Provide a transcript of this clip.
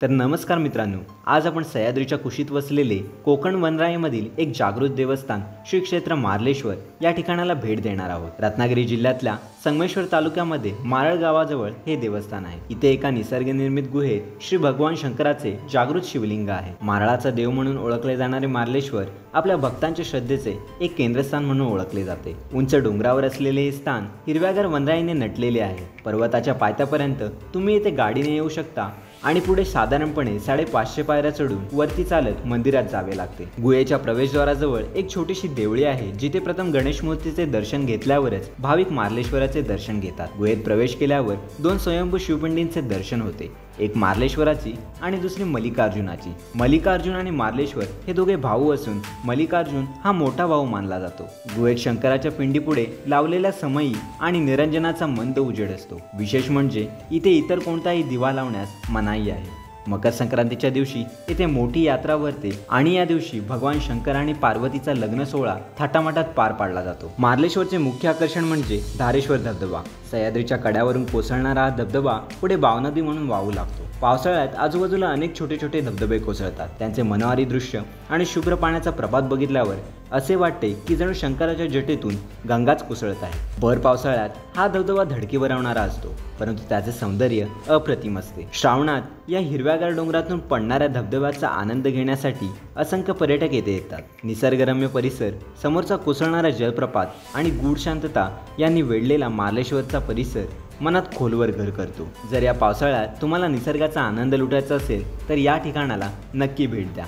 तर नमस्कार मित्रांनो, आज आपण सह्याद्रीच्या कुशीत वसलेले कोकण वनराईमधील एक जागृत देवस्थान श्री क्षेत्र मार्लेश्वर या ठिकाणाला भेट देणार आहोत। रत्नागिरी जिल्ह्यातल्या संगमेश्वर तालुक्यामध्ये मारळ गावाजवळ हे देवस्थान आहे। इथे एका निसर्गनिर्मित गुहेत श्री भगवान शंकराचे जागृत शिवलिंग आहे। मारळाचा देव म्हणून ओळखले जाणारे मार्लेश्वर आपल्या भक्तांच्या श्रद्धेचे एक केंद्रस्थान म्हणून ओळखले जाते। उंच डोंगरावर असलेले हे स्थान हिरव्यागार वनराईने नटलेले आहे। पर्वताच्या पायथ्यापर्यंत तुम्ही इथे गाडीने येऊ शकता आणि पुढे साधारणपणे 550 पायऱ्या चढून वरती चालत मंदिरात जावे लागते। गुहेच्या प्रवेशद्वाराजवळ एक छोटीशी देवळी आहे, जिथे प्रथम गणेश मूर्तीचे दर्शन घेतल्यावरच भाविक मार्लेश्वराचे दर्शन घेतात। गुहेत प्रवेश केल्यावर दोन स्वयंभू शिवपिंडींचे दर्शन होते, एक मार्लेश्वराची आणि दुसरी मल्लिकार्जुनाची। मल्लिकार्जुन आणि मार्लेश्वर हे दोघे भाऊ असून मल्लिकार्जुन हा मोठा भाऊ मानला जातो। गुहेत शंकराच्या पिंडीपुढे लावलेल्या समई आणि निरंजनाचा मंद उजेड असतो। विशेष म्हणजे इथे इतर कोणताही दिवा लावण्यास मनाई आहे। मकर संक्रांतीच्या दिवशी इथे मोठी यात्रा भरते आणि या दिवशी भगवान शंकर आणि पार्वतीचा लग्न सोहळा थाटामाटात पार पाडला जातो। मार्लेश्वरचे मुख्य आकर्षण म्हणजे धारेश्वर धबधबा। सह्याद्रीच्या कड्यावरून कोसळणारा हा धबधबा पुढे भावनदी म्हणून वाहू लागतो। पावसाळ्यात आजूबाजूला अनेक छोटे छोटे धबधबे कोसळतात। त्यांचे मनोहारी दृश्य आणि शुभ्र पाण्याचा प्रपात बघितल्यावर असे वाटते की जणू शंकराच्या जटेतून गंगाच कोसळत आहे। भर पावसाळ्यात हा धबधबा धडकी भरवणारा असतो, परंतु त्याचे सौंदर्य अप्रतिम असते। श्रावणात या हिरव्यागार डोंगरातून पडणाऱ्या धबधब्याचा आनंद घेण्यासाठी असंख्य पर्यटक येथे येतात। निसर्गरम्य परिसर, समोरचा कोसळणारा जलप्रपात आणि गूढ शांतता यांनी वेढलेला मार्लेश्वरचा परिसर मनात खोलवर घर करतो। जर या पावसाळ्यात तुम्हाला निसर्गाचा आनंद लुटायचा असेल तर या ठिकाणाला नक्की भेट द्या।